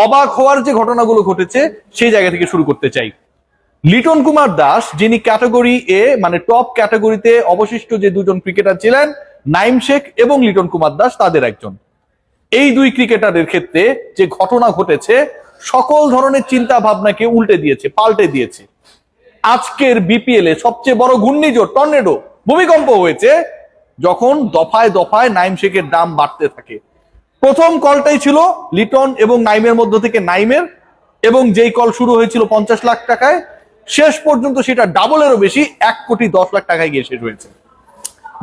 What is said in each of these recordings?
অবাক হওয়ার যে ঘটনাগুলো ঘটেছে সেই জায়গা থেকে শুরু করতে চাই। লিটন কুমার দাস, যিনি ক্যাটাগরি এ মানে টপ ক্যাটাগরিতে অবশিষ্ট যে দুজন ক্রিকেটার ছিলেন, নাইম শেখ এবং লিটন কুমার দাস, তাদের একজন। এই দুই ক্রিকেটারের ক্ষেত্রে যে ঘটনা ঘটেছে সকল ধরনের চিন্তা ভাবনাকে উল্টে দিয়েছে, পাল্টে দিয়েছে। আজকের বিপিএল এ সবচেয়ে বড় ঘূর্ণিঝড়, টর্নেডো, ভূমিকম্প হয়েছে যখন দফায় দফায় নাইম শেখের দাম বাড়তে থাকে। প্রথম কলটাই ছিল লিটন এবং নাইমের মধ্য থেকে নাইমের, এবং যেই কল শুরু হয়েছিল 50 লাখ টাকায়, শেষ পর্যন্ত সেটা ডাবলেরও বেশি 1,10,00,000 টাকায় গিয়ে শেষ হয়েছে।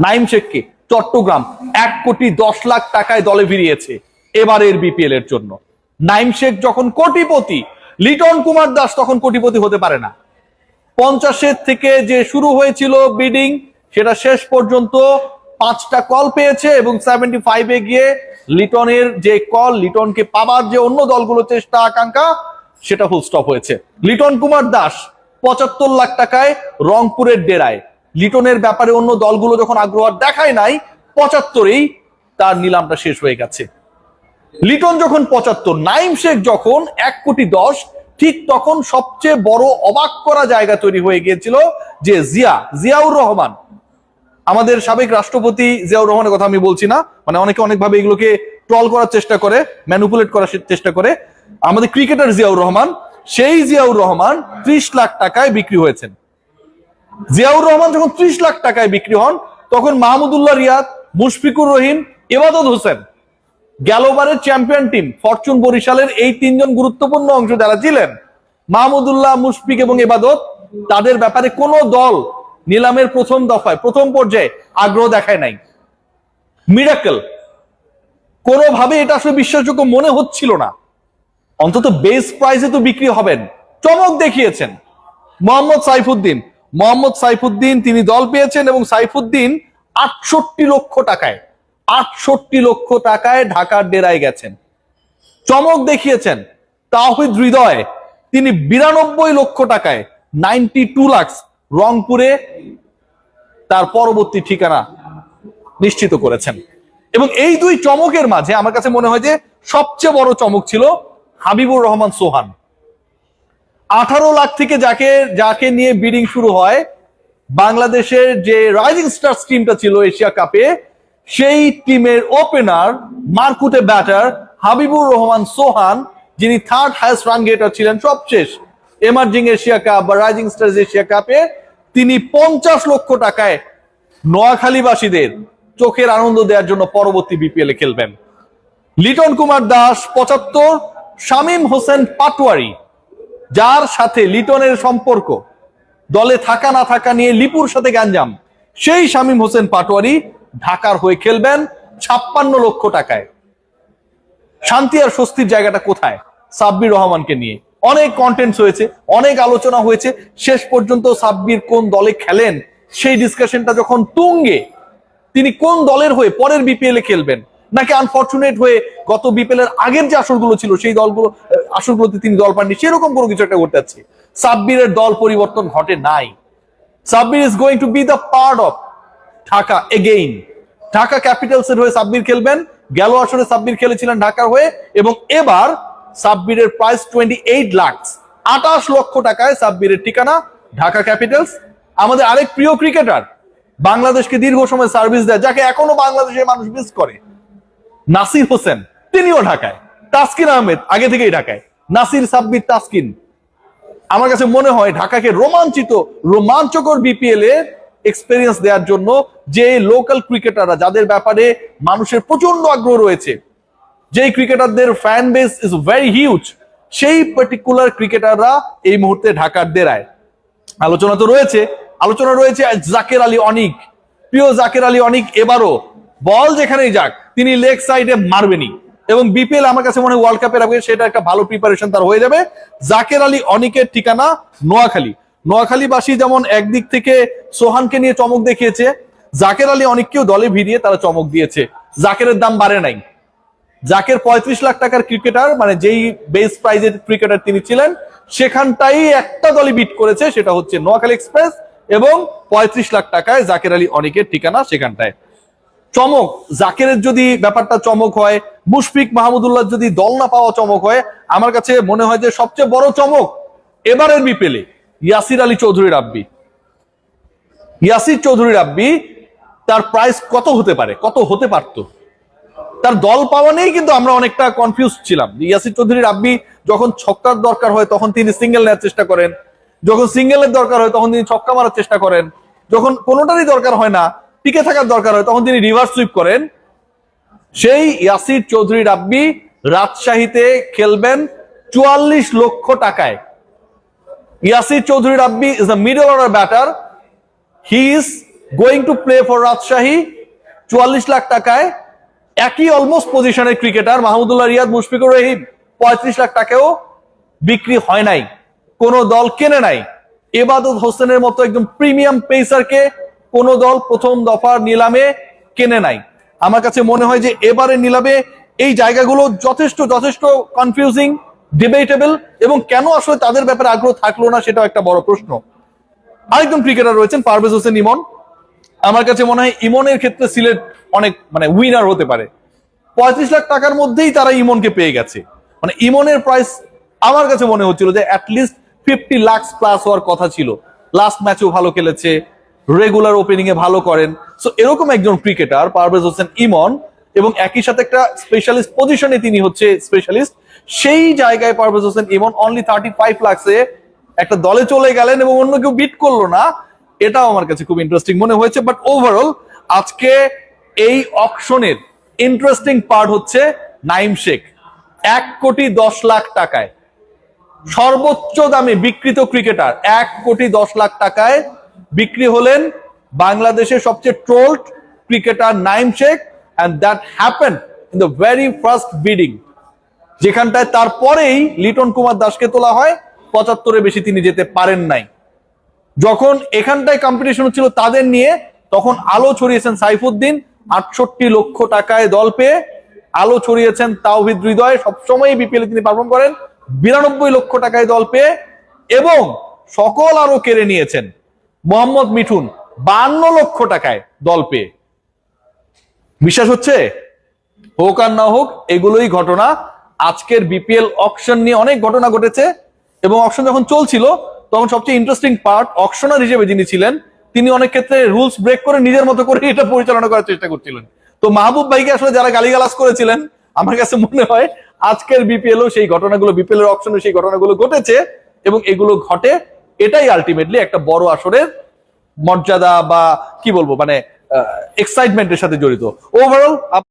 নাইম শেখকে চট্টগ্রাম 1,10,00,000 টাকায় দলে ফিরিয়েছে এবারের বিপিএল এর জন্য। নাইম শেখ যখন কোটিপতি, লিটন কুমার দাস তখন কোটিপতি হতে পারে না। 50 থেকে যে শুরু হয়েছিল বিডিং, সেটা শেষ পর্যন্ত 5টা কল পেয়েছে এবং 75-এ গিয়ে লিটনের যে কল, লিটনকে পাবার যে অন্য দলগুলো চেষ্টা আকাঙ্ক্ষা, সেটা ফুল স্টপ হয়েছে। লিটন কুমার দাস 75 লাখ টাকায় রংপুরের ডেরায়। লিটনের ব্যাপারে অন্য দলগুলো যখন আগ্রহ দেখায় নাই, 75-এই তার নিলামটা শেষ হয়ে গেছে। লিটন যখন 75, নাইম শেখ যখন 1,10,00,000, ঠিক তখন সবচেয়ে বড় অবাক করা জায়গা তৈরি হয়ে গিয়েছিল যে জিয়াউর রহমান, আমাদের সাবেক রাষ্ট্রপতি জিয়াউর রহমানের কথা আমি বলছি না, মানে অনেকে অনেকভাবে এগুলোকে ট্রল করার চেষ্টা করে, ম্যানিপুলেট করার চেষ্টা করে। আমাদের ক্রিকেটার জিয়াউর রহমান, সেই জিয়াউর রহমান 30 লাখ টাকায় বিক্রি হয়েছেন। জিয়াউর রহমান যখন 30 লাখ টাকায় বিক্রি হন, তখন মাহমুদুল্লাহ রিয়াদ, মুশফিকুর রহিম, এবাদত হোসেন, গেলবারের চ্যাম্পিয়ন টিম ফরচুন বরিশালের এই তিনজন গুরুত্বপূর্ণ অংশ যারা ছিলেন, মাহমুদুল্লাহ, মুশফিক এবং এবাদত, তাদের ব্যাপারে কোনো দল নিলামের প্রথম দফায়, প্রথম পর্যায়ে আগ্রহ দেখায় নাই। মিরাকল, কোনোভাবে এটা আসলে বিশ্বাসযোগ্য মনে হচ্ছিল না। অন্তত বেস প্রাইসে তো বিক্রি হবেন। চমক দেখিয়েছেন মোহাম্মদ সাইফুদ্দিন, তিনি দল পেয়েছেন এবং সাইফুদ্দিন 68 লক্ষ টাকায়, 68 লক্ষ টাকায় ঢাকার ডেরায় গেছেন। চমক দেখিয়েছেন তাওহিদ হৃদয়, তিনি 92 লক্ষ টাকায়, 92 লাখ, রংপুরে তার পরবর্তী ঠিকানা নিশ্চিত করেছেন। এবং এই দুই চমকের মাঝে আমার কাছে মনে হয় যে সবচেয়ে বড় চমক ছিল হাবিবুর রহমান সোহান। 18 লাখ থেকে যাকে নিয়ে বিডিং শুরু হয়, বাংলাদেশের যে রাইজিং স্টার টিমটা ছিল এশিয়া কাপে, সেই টিমের ওপেনার, মারকুটে ব্যাটার হাবিবুর রহমান সোহান, যিনি 3rd হাইয়েস্ট রান গেটার ছিলেন সবশেষ এমার্জিং এশিয়া কাপ বা রাইজিং স্টার্স এশিয়া কাপে, তিনি 50 লক্ষ টাকায় নোয়াখালীবাসীদের চোখের আনন্দ দেওয়ার জন্য পরবর্তী বিপিএল এ খেলবেন। লিটন কুমার দাস 75, শামীম হোসেন পাটোয়ারি, যার সাথে লিটনের সম্পর্ক, দলে থাকা না থাকা নিয়ে লিপুর সাথে গ্যাঞ্জাম, সেই শামীম হোসেন পাটোয়ারি ঢাকার হয়ে খেলবেন 56 লক্ষ টাকায়। শান্তি আর স্বস্তির জায়গাটা কোথায়? সাব্বির রহমানকে নিয়ে অনেক কন্টেন্টস হয়েছে, অনেক আলোচনা হয়েছে। শেষ পর্যন্ত সাব্বির কোন দলে খেলেন সেই ডিসকাশনটা যখন তুঙ্গে, তিনি কোন দলের হয়ে পরের বিপিএল এ খেলবেন, নাকি আনফরচুনেট হয়ে গত বিপিএল এর আগের যে আসরগুলো ছিল সেই আসরগুলোতে তিনি দল পাননি, সেরকম কোনো কিছু একটা করতে যাচ্ছে। সাব্বিরের দল পরিবর্তন ঘটে নাই। Sabbir is going two B the part of Dhaka again. Dhaka Capitals এর হয়ে সাব্বির খেলবেন। গেল আসরে সাব্বির খেলেছিলেন ঢাকার হয়ে, এবং এবার সাব্বিরের প্রাইস 28 লাখ, 28 লক্ষ টাকায় সাব্বিরের ঠিকানা ঢাকা ক্যাপিটালস। আমাদের আরেক প্রিয় ক্রিকেটার, বাংলাদেশকে দীর্ঘ সময় সার্ভিস দেয়, যাকে এখনো বাংলাদেশের মানুষ মিস করে, নাসির হোসেন, তিনিও ঢাকায়। তাসকিন আহমেদ আগে থেকেই ঢাকায়। নাসির, সাব্বির, তাসকিন, আমার কাছে মনে হয় ঢাকাকে রোমাঞ্চকর বিপিএল এর এক্সপেরিয়েন্স দেওয়ার জন্য যে লোকাল ক্রিকেটাররা, যাদের ব্যাপারে মানুষের প্রচন্ড আগ্রহ রয়েছে, যেই ক্রিকেটারদের fan base is very huge, সেই পার্টিকুলার ক্রিকেটাররা এই মুহূর্তে ঢাকার ডেরায়। আলোচনা রয়েছে জাকের আলী অনিক, প্রিয় জাকের আলী অনিক, এবারও বল যেখানেই যাক তিনি লেগ সাইডে মারবেনই, এবং বিপিএল আমার কাছে মনে হয় ওয়ার্ল্ড কাপের আগে সেটা একটা ভালো প্রিপারেশন তার হয়ে যাবে। জাকের আলী অনিকের ঠিকানা নোয়াখালীবাসী যেমন একদিক থেকে সোহানকে নিয়ে চমক দেখিয়েছে, জাকের আলী অনিককেও দলে ভিড়িয়ে তারা চমক দিয়েছে। জাকেরের দাম বাড়ে নাই। জাকের 35 লাখ টাকার ক্রিকেটার, মানে যেই বেস প্রাইজের ক্রিকেটার তিনি ছিলেন, সেখানটাই একটা দলই বিট করেছে, সেটা হচ্ছে নোয়াখালী এক্সপ্রেস, এবং 35 লাখ টাকায় জাকের আলী অনিকের ঠিকানা সেখানটায়। চমক জাকেরের যদি ব্যাপারটা চমক হয়, মুশফিক মাহমুদুল্লাহ যদি দল না পাওয়া চমক হয়, আমার কাছে মনে হয় যে সবচেয়ে বড় চমক এবারের বিপিএলে ইয়াসির আলী চৌধুরী রাব্বি। ইয়াসির চৌধুরী রাব্বি তার প্রাইস কত হতে পারে, কত হতে পারত, তার দল পাওয়া নেই কিন্তু আমরা অনেকটা কনফিউজ ছিলাম। ইয়াসির চৌধুরী রাব্বি যখন ছক্কার দরকার হয় তখন তিনি সিঙ্গেল নেওয়ার চেষ্টা করেন, যখন সিঙ্গেলের দরকার হয় তখন তিনি ছক্কা মারার চেষ্টা করেন, যখন কোনোটারই দরকার হয় না, টিকে থাকার দরকার হয়, তখন তিনি রিভার্স সুইপ করেন। সেই ইয়াসির চৌধুরী রাব্বি রাজশাহীতে খেলবেন 44 লক্ষ টাকায়। Yasir Chowdhury Rabbi is a middle order batter, he is going to play for Rajshahi 44 lakh টাকায়। একই অলমোস্ট পজিশনের ক্রিকেটার মাহমুদুল্লাহ রিয়াদ, মুশফিকুর রহিম 35 লাখ টাকাও বিক্রি হয় নাই, কোন দল কেনে নাই। এবাদত হোসেনের মতো একদম প্রিমিয়াম পেসারকে কোন দল প্রথম দফার নিলামে কেনে নাই। আমার কাছে মনে হয় যে এবারে নিলামে এই জায়গাগুলো যথেষ্ট যথেষ্ট কনফিউজিং, ডিবেটেবল, এবং কেন আসলে তাদের ব্যাপারে আগ্রহ থাকলো না সেটাও একটা বড় প্রশ্ন। আরেকজন ক্রিকেটার রয়েছেন পারভেজ হোসেন ইমন। আমার কাছে মনে হয় ইমনের ক্ষেত্রে সিলেট অনেক উইনার হতে পারে। 35 লাখ টাকার মধ্যেই তারা ইমনকে পেয়ে গেছে। ইমনের প্রাইস আমার কাছে মনে হচ্ছিল যে অ্যাটলিস্ট 50 লাখ প্লাস হওয়ার কথা ছিল। লাস্ট ম্যাচেও ভালো খেলেছে, রেগুলার ওপেনিং এ ভালো করেন। সো এরকম একজন ক্রিকেটার পারভেজ হোসেন ইমন, এবং একই সাথে একটা স্পেশালিস্ট পজিশনে তিনি হচ্ছে স্পেশালিস্ট, সেই জায়গায় পারভেজ হোসেন ইমন অনলি 35 লাখে একটা দলে চলে গেলেন এবং অন্য কেউ বিট করলো না। এটাও আমার কাছে খুব ইন্টারেস্টিং মনে হয়েছে। বাট ওভারঅল আজকে এই অকশনের ইন্টারেস্টিং পার্ট হচ্ছে নাইম শেখ 1,10,00,000 টাকায় সর্বোচ্চ দামে বিক্রিত ক্রিকেটার। 1,10,00,000 টাকায় বিক্রি হলেন বাংলাদেশের সবচেয়ে trolled cricketer Naim Sheikh, and that happened in the very first bidding, যেখানটায় তারপরেই লিটন কুমার দাসকে তোলা হয়। 75-এর বেশি তিনি যেতে পারেন নাই। যখন এখানটায় কম্পিটিশন হচ্ছিল তাদের নিয়ে, তখন আলো ছড়িয়েছেন সাইফুদ্দিন 68 লক্ষ টাকায় দল পেয়ে, আলো ছড়িয়েছেন তাওহিদ হৃদয়, সবসময় বিপিএল তিনি পারফর্ম করেন 92 লক্ষ টাকায় দল পেয়ে, এবং সকল আরো কেড়ে নিয়েছেন মোহাম্মদ মিঠুন 52 লক্ষ টাকায় দল পেয়ে। বিশ্বাস হচ্ছে? হোক আর না হোক, এগুলোই ঘটনা। আজকের বিপিএল অকশন নিয়ে অনেক ঘটনা ঘটেছে, এবং অকশন যখন চলছিল তখন সবচেয়ে ইন্টারেস্টিং পার্ট, অকশনার হিসেবে যিনি ছিলেন তিনি অনেক ক্ষেত্রে রুলস ব্রেক করে নিজের মতো করে এটা পরিচালনা করার চেষ্টা করছিলেন। তো মাহবুব ভাইকে আসলে যারা গালিগালাজ করেছিলেন, আমার কাছে মনে হয় আজকের বিপিএলও সেই ঘটনাগুলো, বিপিএল এর অকশনে সেই ঘটনাগুলো ঘটেছে, এবং এগুলো ঘটে, এটাই আলটিমেটলি একটা বড় আসরের মর্যাদা বা কি বলবো এক্সাইটমেন্টের সাথে জড়িত। ওভারঅল